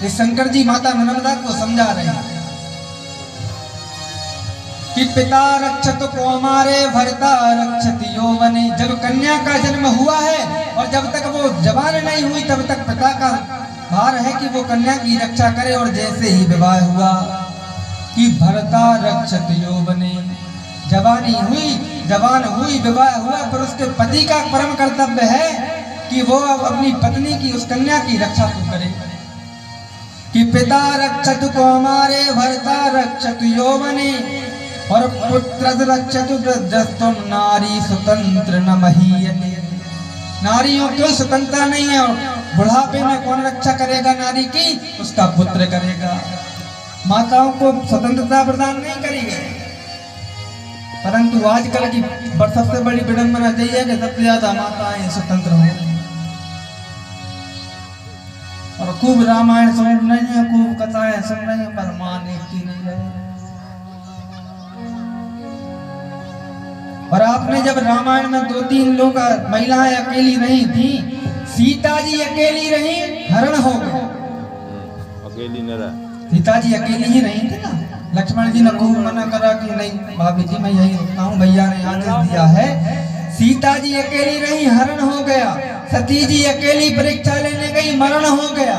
ये शंकर जी माता नर्मदा को समझा रहे हैं कि पिता रक्षत कौमारे भरता रक्षत यौवने। जब कन्या का जन्म हुआ है और जब तक वो जवान नहीं हुई तब तक पिता का भार है कि वो कन्या की रक्षा करे। और जैसे ही विवाह हुआ कि भरता रक्षत यौवने, जवानी हुई, जवान हुई, विवाह हुआ, पर उसके पति का परम कर्तव्य है कि वो अपनी पत्नी की, उस कन्या की रक्षा को करे। कि पिता रक्षत कौमारे भरता रक्षत यौवने और पुत्र रक्षत वृद्धस्तम नारी स्वतंत्र न महीयते। नारियों की स्वतंत्रता नहीं है और बुढ़ापे में कौन रक्षा करेगा नारी की? उसका पुत्र करेगा। माताओं को स्वतंत्रता प्रदान नहीं करेगी, परंतु आजकल की सबसे बड़ी विडंबना यही है कि सबसे ज्यादा माताएं स्वतंत्र हो और खूब रामायण सुन रही है, खूब कथाएं सुन रही है, पर मानती नहीं है। और आपने जब रामायण में 2-3 लोग महिलाएं अकेली नहीं थी, सीता जी अकेली रही, हरण हो गए। अकेली न रहा, सीता जी अकेली ही नहीं थी ना। लक्ष्मण जी ने खूब मना करा कि नहीं भाभी जी मैं यही रुकता हूँ, भैया ने आदेश दिया है। सीता जी अकेली रही, हरण हो गया। सती जी अकेली परीक्षा लेने गई, मरण हो गया।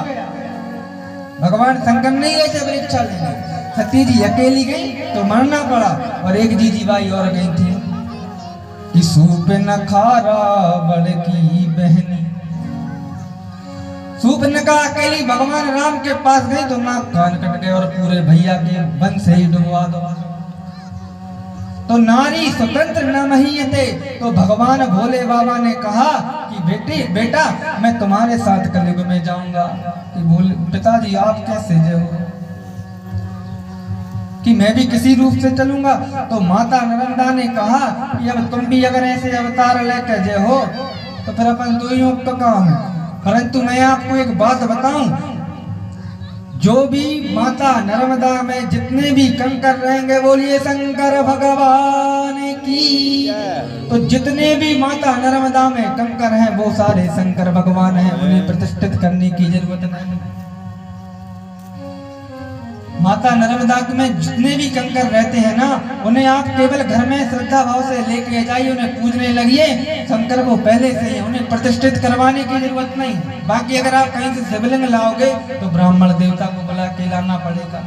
भगवान शंकर नहीं गए थे परीक्षा लेने, सती जी अकेली गई तो मरना पड़ा। और एक जीजीबाई और गई थी कि सूप न खारा बड़की बहनी। सूर्पनखा अकेली भगवान राम के पास गई तो नाक कान कट गए और पूरे भैया के वन से ही डुबवा दो। तो नारी स्वतंत्र न महीयते। तो भगवान भोले बाबा ने कहा कि बेटा मैं तुम्हारे साथ कलयुग में जाऊंगा। कि बोले पिताजी आप कैसे जाओ? कि मैं भी किसी रूप से चलूंगा। तो माता नर्मदा ने कहा कि अब तुम भी अगर ऐसे अवतार लेकर जे हो तो फिर अपन दोनों का काम है। परंतु मैं आपको एक बात बताऊं, जो भी माता नर्मदा में जितने भी कंकर रहेंगे, बोलिए शंकर भगवान की। तो जितने भी माता नर्मदा में कंकर हैं वो सारे शंकर भगवान हैं, उन्हें प्रतिष्ठित करने की जरूरत नहीं। माता नर्मदा में जितने भी कंकर रहते हैं ना, उन्हें आप केवल घर में श्रद्धा भाव से लेके जाइए, उन्हें पूजने लगिए। शंकर को पहले से ही उन्हें प्रतिष्ठित करवाने की जरूरत नहीं। बाकी अगर आप कहीं से शिवलिंग लाओगे तो ब्राह्मण देवता को बुला के लाना पड़ेगा,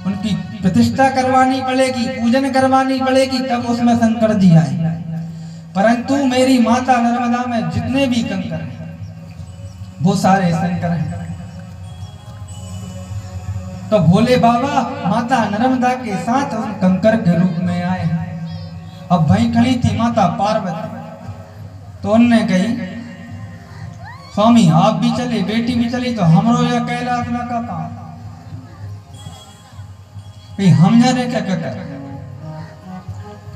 उनकी प्रतिष्ठा करवानी पड़ेगी, पूजन करवानी पड़ेगी, तब उसमें शंकर जी आए। परंतु मेरी माता नर्मदा में जितने भी कंकर हैं वो सारे शंकर हैं। तो भोले बाबा माता नर्मदा के साथ उन कंकर के रूप में आए। अब वहीं खड़ी थी माता पार्वती, तो उनने कही स्वामी आप भी चले, बेटी भी चली, तो हमरो यह कैलाश में का काम, हम जाने क्या क्या कर।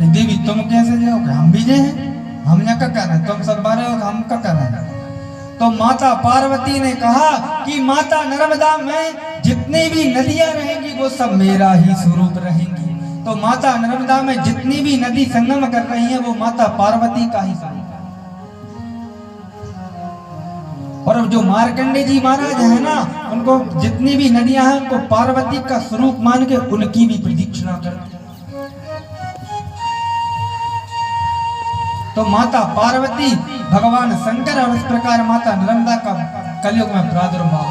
देवी तुम कैसे जाओ? हम भी जे हैं, हम क्या कर रहे, तुम सब बारे हो, हम क्या कर रहे हैं। तो माता पार्वती ने कहा कि माता नर्मदा में जितनी भी नदियां रहेंगी वो सब मेरा ही स्वरूप रहेंगी। तो माता नर्मदा में जितनी भी नदी संगम कर रही हैं वो माता पार्वती का ही स्वरूप है। और जो मार्कंडे जी महाराज है ना, उनको जितनी भी नदियां हैं उनको पार्वती का स्वरूप मान के उनकी भी प्रदक्षिणा करते हैं। तो माता पार्वती, भगवान शंकर और इस प्रकार माता नर्मदा का कलयुग में प्रादुर्भाव।